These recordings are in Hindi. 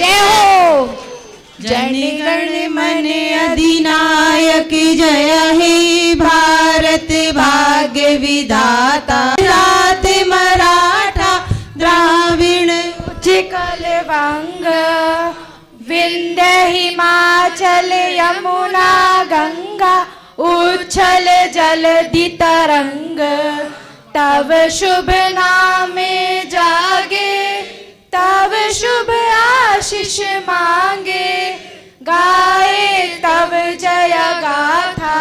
जय हो। जन गण मन अधिनायक जय हे भारत भाग्य विधाता। गुजरात मराठा द्राविड़ उत्कल वंग विंध्य हिमाचल यमुना गंगा उच्छल जलधि तरंग। तब शुभ नामे जागे तब शुभ आशीष मांगे। गाए तब जय गाथा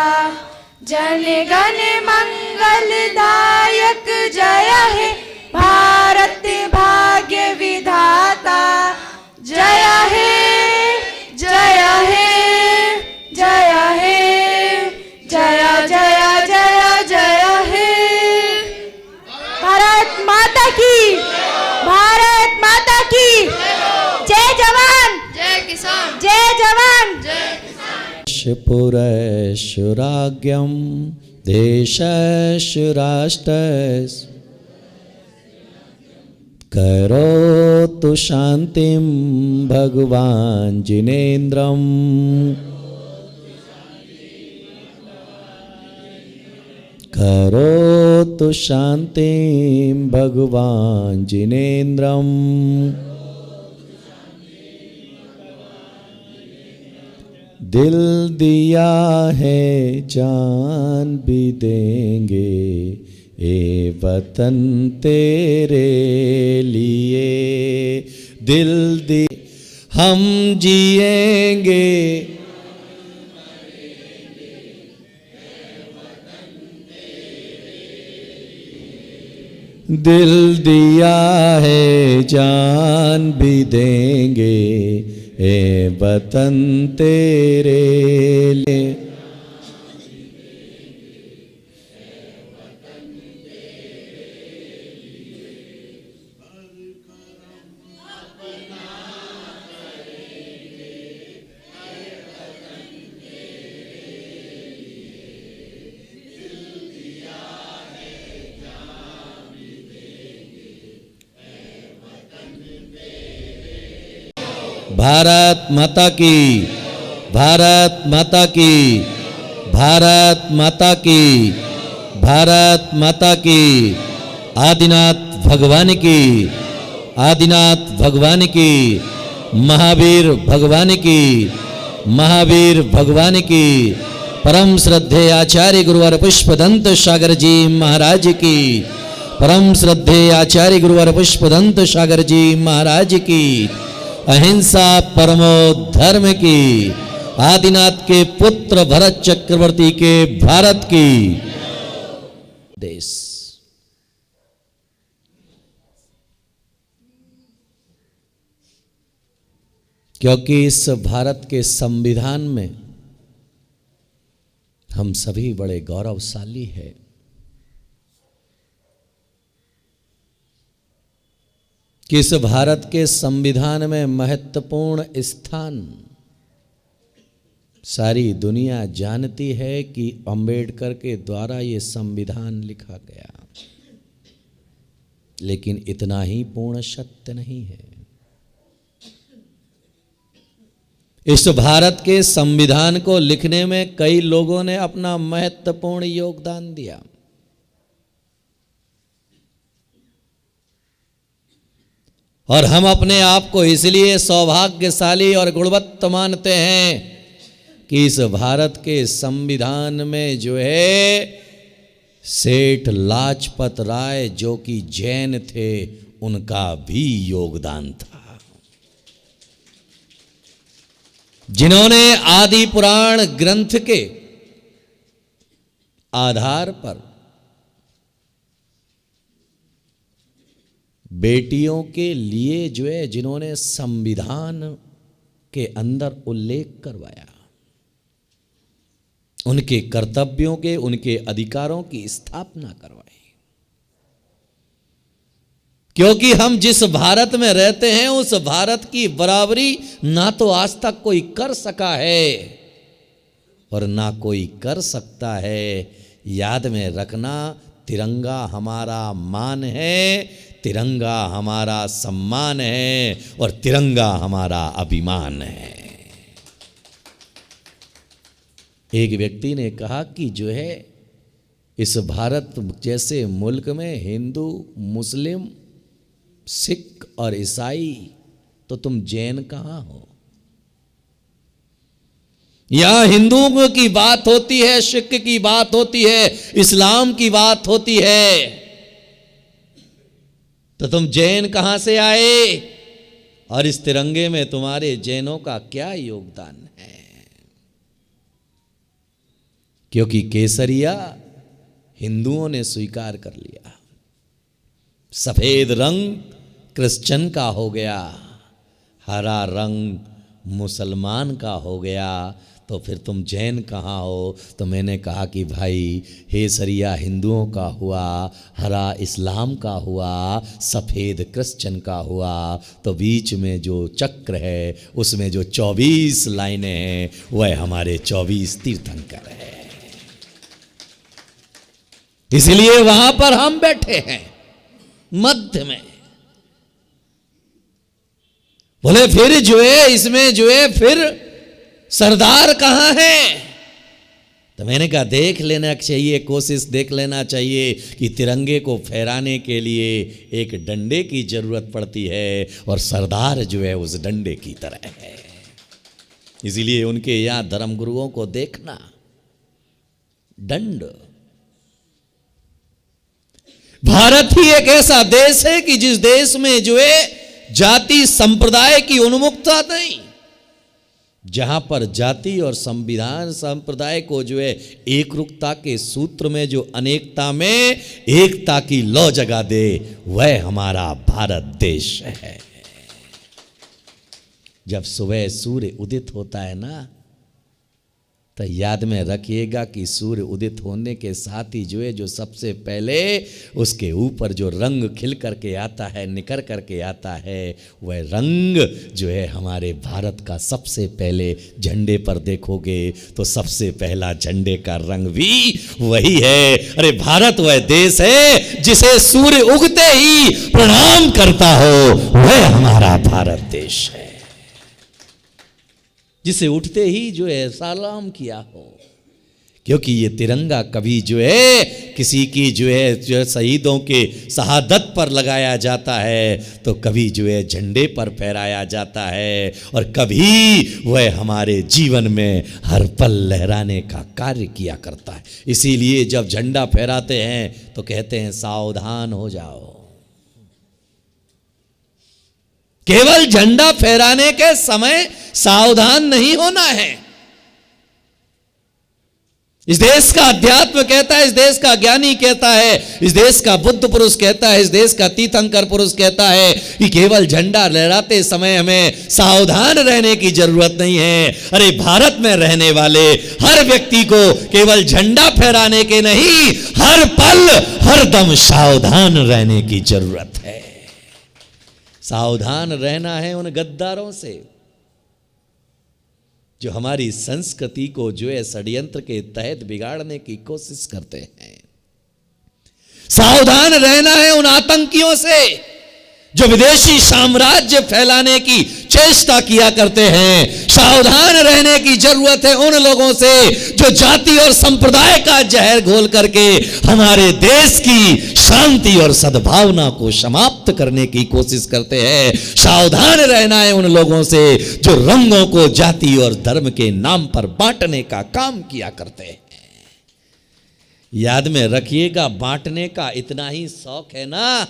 जन गण मंगलदायक जय हे भारत भाग्य विधाता। जय हे जय हे जय हे जय जय जय जय हे। भारत माता की, भारत माता की जय। जवान जय किसान, जय जवान जय किसान। पुरशुराज्ञं देशस्य राष्ट्रस्य करोतु शान्तिं भगवान् जिनेन्द्रम्। करोतु शान्तिं भगवान् जिनेन्द्रम्। दिल दिया है जान भी देंगे ए वतन तेरे लिए। दिल दी हम जिएंगे दिल दिया है जान भी देंगे ए वतन तेरे लिए। भारत माता की, भारत माता की, भारत माता की, भारत माता की। आदिनाथ भगवान की, आदिनाथ भगवान की, महावीर भगवान की, महावीर भगवान की। परम श्रद्धेय आचार्य गुरुवर पुष्पदंत सागर जी महाराज की, परम श्रद्धेय आचार्य गुरुवर पुष्पदंत सागर जी महाराज की। अहिंसा परमो धर्म की, आदिनाथ के पुत्र भरत चक्रवर्ती के भारत की। देश क्योंकि इस भारत के संविधान में हम सभी बड़े गौरवशाली हैं। कि इस भारत के संविधान में महत्वपूर्ण स्थान सारी दुनिया जानती है कि अंबेडकर के द्वारा ये संविधान लिखा गया, लेकिन इतना ही पूर्ण सत्य नहीं है। इस भारत के संविधान को लिखने में कई लोगों ने अपना महत्वपूर्ण योगदान दिया। और हम अपने आप को इसलिए सौभाग्यशाली और गुणवत्ता मानते हैं कि इस भारत के संविधान में जो है सेठ लाजपत राय जो कि जैन थे उनका भी योगदान था, जिन्होंने आदि पुराण ग्रंथ के आधार पर बेटियों के लिए जो है जिन्होंने संविधान के अंदर उल्लेख करवाया, उनके कर्तव्यों के, उनके अधिकारों की स्थापना करवाई। क्योंकि हम जिस भारत में रहते हैं उस भारत की बराबरी ना तो आज तक कोई कर सका है और ना कोई कर सकता है। याद में रखना, तिरंगा हमारा मान है, तिरंगा हमारा सम्मान है और तिरंगा हमारा अभिमान है। एक व्यक्ति ने कहा कि जो है इस भारत जैसे मुल्क में हिंदू, मुस्लिम, सिख और ईसाई, तो तुम जैन कहाँ हो? यहां हिंदुओं की बात होती है, सिख की बात होती है, इस्लाम की बात होती है, तो तुम जैन कहां से आए? और इस तिरंगे में तुम्हारे जैनों का क्या योगदान है? क्योंकि केसरिया हिंदुओं ने स्वीकार कर लिया, सफेद रंग क्रिश्चियन का हो गया, हरा रंग मुसलमान का हो गया, तो फिर तुम जैन कहाँ हो? तो मैंने कहा कि भाई केसरिया हिंदुओं का हुआ, हरा इस्लाम का हुआ, सफ़ेद क्रिश्चियन का हुआ, तो बीच में जो चक्र है उसमें जो 24 लाइनें हैं वह हमारे 24 तीर्थंकर है। इसलिए वहां पर हम बैठे हैं मध्य में। बोले फिर जो है इसमें जो है फिर सरदार कहां है? तो मैंने कहा देख लेना चाहिए, कोशिश देख लेना चाहिए कि तिरंगे को फहराने के लिए एक डंडे की जरूरत पड़ती है और सरदार जो है उस डंडे की तरह है। इसीलिए उनके यहां धर्मगुरुओं को देखना, दंड। भारत ही एक ऐसा देश है कि जिस देश में जो है जाति संप्रदाय की उन्मुक्तता नहीं, जहां पर जाति और संविधान संप्रदाय को जो है एकरूपता के सूत्र में जो अनेकता में एकता की लौ जगा दे, वह हमारा भारत देश है। जब सुबह सूर्य उदित होता है ना, तो याद में रखिएगा कि सूर्य उदित होने के साथ ही जो है जो सबसे पहले उसके ऊपर जो रंग खिल करके आता है, निकर करके आता है, वह रंग जो है हमारे भारत का सबसे पहले झंडे पर देखोगे तो सबसे पहला झंडे का रंग भी वही है। अरे भारत वह देश है जिसे सूर्य उगते ही प्रणाम करता हो, वह हमारा भारत देश है। जिसे उठते ही जो है सलाम किया हो, क्योंकि ये तिरंगा कभी जो है किसी की जो है शहीदों के शहादत पर लगाया जाता है, तो कभी जो है झंडे पर फहराया जाता है, और कभी वह हमारे जीवन में हर पल लहराने का कार्य किया करता है। इसीलिए जब झंडा फहराते हैं तो कहते हैं सावधान हो जाओ। केवल झंडा फहराने के समय सावधान नहीं होना है। इस देश का अध्यात्म कहता है, इस देश का ज्ञानी कहता है, इस देश का बुद्ध पुरुष कहता है, इस देश का तीर्थंकर पुरुष कहता है कि केवल झंडा लहराते समय हमें सावधान रहने की जरूरत नहीं है। अरे भारत में रहने वाले हर व्यक्ति को केवल झंडा फहराने के नहीं, हर पल हर दम सावधान रहने की जरूरत है। सावधान रहना है उन गद्दारों से जो हमारी संस्कृति को जो है षड्यंत्र के तहत बिगाड़ने की कोशिश करते हैं। सावधान रहना है उन आतंकियों से जो विदेशी साम्राज्य फैलाने की चेष्टा किया करते हैं। सावधान रहने की जरूरत है उन लोगों से जो जाति और संप्रदाय का जहर घोल करके हमारे देश की शांति और सद्भावना को समाप्त करने की कोशिश करते हैं। सावधान रहना है उन लोगों से जो रंगों को जाति और धर्म के नाम पर बांटने का काम किया करते हैं। याद में रखिएगा, बांटने का इतना ही शौक है ना,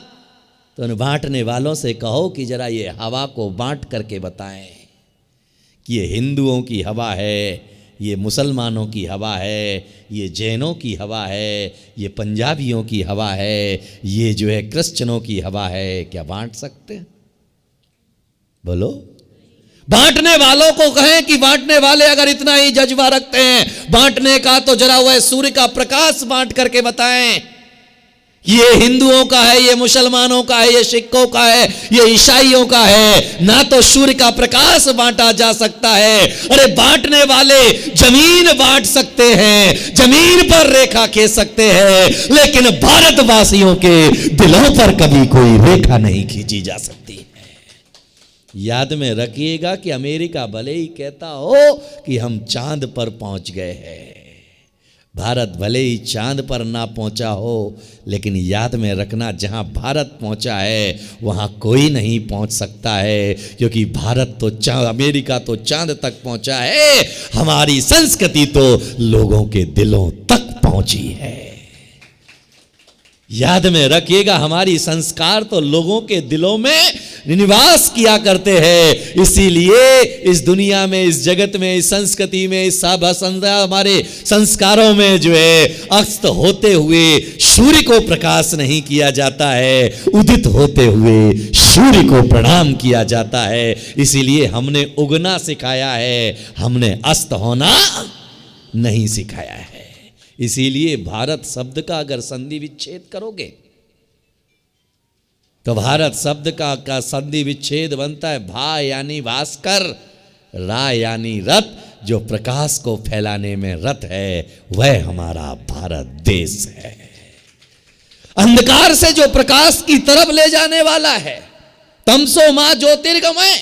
तो उन बांटने वालों से कहो कि जरा ये हवा को बांट करके बताएं कि ये हिंदुओं की हवा है, ये मुसलमानों की हवा है, ये जैनों की हवा है, ये पंजाबियों की हवा है, ये जो है क्रिश्चियनों की हवा है। क्या बांट सकते हैं? बोलो। बांटने वालों को कहें कि बांटने वाले अगर इतना ही जज्बा रखते हैं बांटने का, तो जरा वह सूर्य का प्रकाश बांट करके बताएं ये हिंदुओं का है, ये मुसलमानों का है, ये सिखों का है, ये ईसाइयों का है। ना तो सूर्य का प्रकाश बांटा जा सकता है। अरे बांटने वाले जमीन बांट सकते हैं, जमीन पर रेखा खींच सकते हैं, लेकिन भारतवासियों के दिलों पर कभी कोई रेखा नहीं खींची जा सकती है। याद में रखिएगा कि अमेरिका भले ही कहता हो कि हम चांद पर पहुंच गए हैं, भारत भले ही चांद पर ना पहुंचा हो, लेकिन याद में रखना जहां भारत पहुंचा है वहां कोई नहीं पहुंच सकता है, क्योंकि भारत तो अमेरिका तो चांद तक पहुंचा है, हमारी संस्कृति तो लोगों के दिलों तक पहुंची है। याद में रखिएगा, हमारी संस्कार तो लोगों के दिलों में निवास किया करते हैं। इसीलिए इस दुनिया में, इस जगत में, इस संस्कृति में, इस हमारे संस्कारों में जो है अस्त होते हुए सूर्य को प्रकाश नहीं किया जाता है, उदित होते हुए सूर्य को प्रणाम किया जाता है। इसीलिए हमने उगना सिखाया है, हमने अस्त होना नहीं सिखाया है। इसीलिए भारत शब्द का अगर संधि विच्छेद करोगे तो भारत शब्द का संधि विच्छेद बनता है भा यानी भास्कर, रा यानी रथ, जो प्रकाश को फैलाने में रथ है, वह हमारा भारत देश है। अंधकार से जो प्रकाश की तरफ ले जाने वाला है, तमसो मां ज्योतिर्गमय।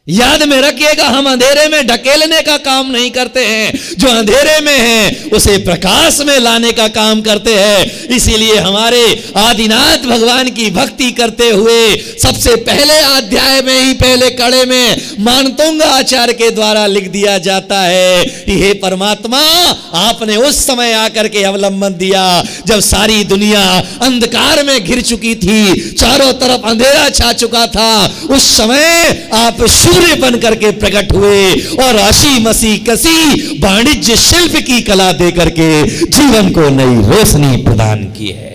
याद में रखिएगा, हम अंधेरे में ढकेलने का काम नहीं करते हैं, जो अंधेरे में है उसे प्रकाश में लाने का काम करते हैं। इसीलिए हमारे आदिनाथ भगवान की भक्ति करते हुए सबसे पहले अध्याय में ही, पहले कड़े में मानतोंगा आचार्य के द्वारा लिख दिया जाता है कि हे परमात्मा, आपने उस समय आकर के अवलंबन दिया जब सारी दुनिया अंधकार में घिर चुकी थी, चारों तरफ अंधेरा छा चुका था। उस समय आप सूर्य बन करके प्रकट हुए और हंसी मसी कसी वाणिज्य शिल्प की कला दे करके जीवन को नई रोशनी प्रदान की है।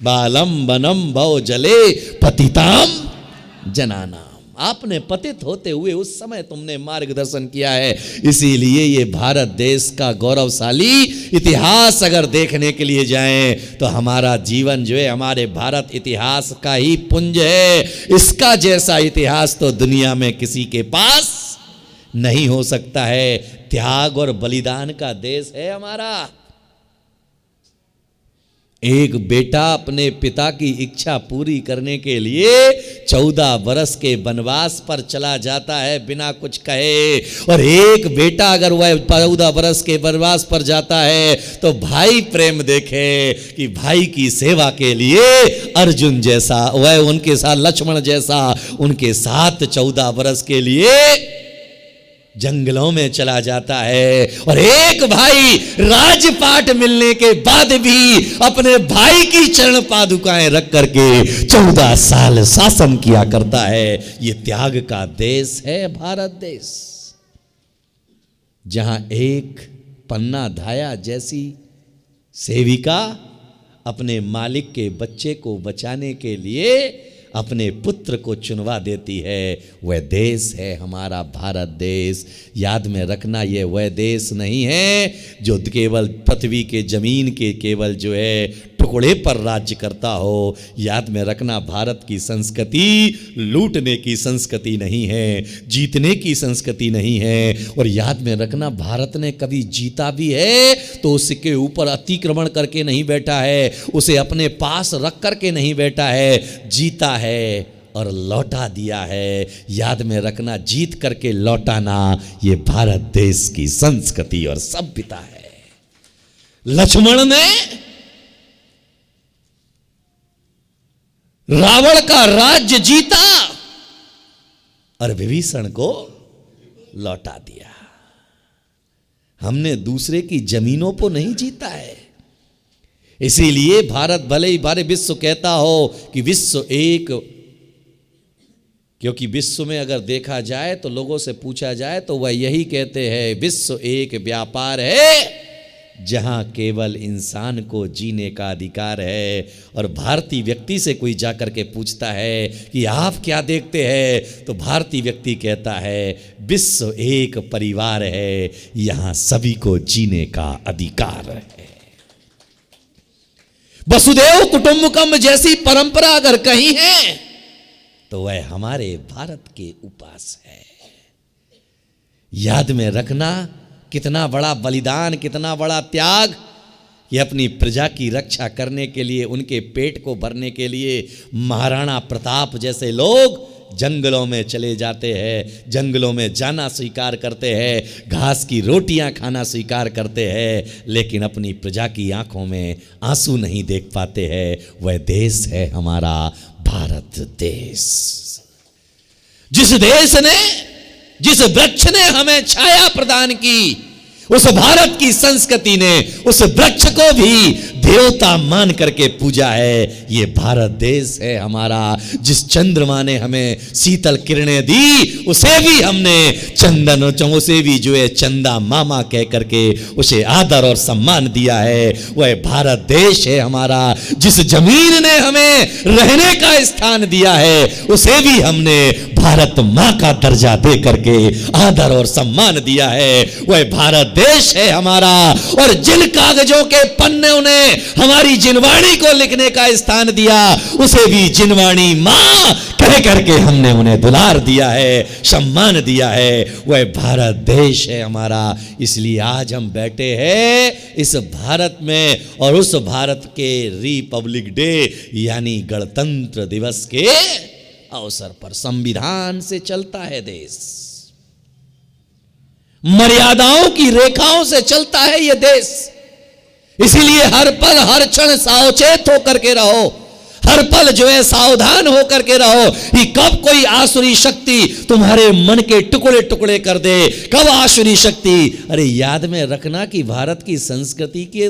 बालम बनम भव जले पतिताम जनानाम। आपने पतित होते हुए उस समय तुमने मार्गदर्शन किया है। इसीलिए ये भारत देश का गौरवशाली इतिहास अगर देखने के लिए जाएं तो हमारा जीवन जो है हमारे भारत इतिहास का ही पुंज है। इसका जैसा इतिहास तो दुनिया में किसी के पास नहीं हो सकता है। त्याग और बलिदान का देश है हमारा। एक बेटा अपने पिता की इच्छा पूरी करने के लिए 14 वर्ष के वनवास पर चला जाता है बिना कुछ कहे। और एक बेटा अगर वह 14 वर्ष के वनवास पर जाता है तो भाई प्रेम देखे कि भाई की सेवा के लिए अर्जुन जैसा, वह उनके साथ लक्ष्मण जैसा उनके साथ 14 वर्ष के लिए जंगलों में चला जाता है। और एक भाई राजपाट मिलने के बाद भी अपने भाई की चरण पादुकाएं रख करके 14 साल शासन किया करता है। ये त्याग का देश है भारत देश, जहां एक पन्ना धाया जैसी सेविका अपने मालिक के बच्चे को बचाने के लिए अपने पुत्र को चुनवा देती है। वह देश है हमारा भारत देश। याद में रखना, यह वह देश नहीं है जो केवल पृथ्वी के जमीन के केवल जो है टुकड़े पर राज्य करता हो। याद में रखना, भारत की संस्कृति लूटने की संस्कृति नहीं है, जीतने की संस्कृति नहीं है। और याद में रखना, भारत ने कभी जीता भी है तो उसके ऊपर अतिक्रमण करके नहीं बैठा है, उसे अपने पास रख करके नहीं बैठा है, जीता है और लौटा दिया है। याद में रखना, जीत करके लौटाना ये भारत देश की संस्कृति और सभ्यता है। लक्ष्मण ने रावण का राज्य जीता और विभीषण को लौटा दिया। हमने दूसरे की जमीनों को नहीं जीता है। इसीलिए भारत भले ही बारे विश्व कहता हो कि विश्व एक, क्योंकि विश्व में अगर देखा जाए तो लोगों से पूछा जाए तो वह यही कहते हैं, विश्व एक व्यापार है जहां केवल इंसान को जीने का अधिकार है। और भारतीय व्यक्ति से कोई जाकर के पूछता है कि आप क्या देखते हैं, तो भारतीय व्यक्ति कहता है विश्व एक परिवार है, यहां सभी को जीने का अधिकार है। वसुदेव कुटुंबकम जैसी परंपरा अगर कहीं है तो वह हमारे भारत के उपास है। याद में रखना, कितना बड़ा बलिदान, कितना बड़ा त्याग। ये अपनी प्रजा की रक्षा करने के लिए, उनके पेट को भरने के लिए महाराणा प्रताप जैसे लोग जंगलों में चले जाते हैं, जंगलों में जाना स्वीकार करते हैं, घास की रोटियां खाना स्वीकार करते हैं, लेकिन अपनी प्रजा की आंखों में आंसू नहीं देख पाते हैं। वह देश है हमारा भारत देश। जिस देश ने, जिस वृक्ष ने हमें छाया प्रदान की, उस भारत की संस्कृति ने उस वृक्ष को भी देवता मान करके पूजा है। ये भारत देश है हमारा। जिस चंद्रमा ने हमें शीतल किरणें दी, उसे भी हमने चंदन, उसे भी जो है चंदा मामा कह करके उसे आदर और सम्मान दिया है। वह भारत देश है हमारा। जिस जमीन ने हमें रहने का स्थान दिया है, उसे भी हमने भारत माँ का दर्जा दे करके आदर और सम्मान दिया है। वह भारत देश है हमारा। और जिन कागजों के पन्नों ने हमारी जिनवाणी को लिखने का स्थान दिया, उसे भी जिनवाणी मां कह करके हमने उन्हें दुलार दिया है, सम्मान दिया है। वह भारत देश है हमारा। इसलिए आज हम बैठे हैं इस भारत में, और उस भारत के रिपब्लिक डे यानी गणतंत्र दिवस के अवसर पर संविधान से चलता है देश, मर्यादाओं की रेखाओं से चलता है यह देश। इसीलिए हर पल हर क्षण सावचेत होकर के रहो, हर पल जो है सावधान होकर के रहो कि कब कोई आसुरी शक्ति तुम्हारे मन के टुकड़े टुकड़े कर दे, कब आसुरी शक्ति। अरे याद में रखना कि भारत की संस्कृति के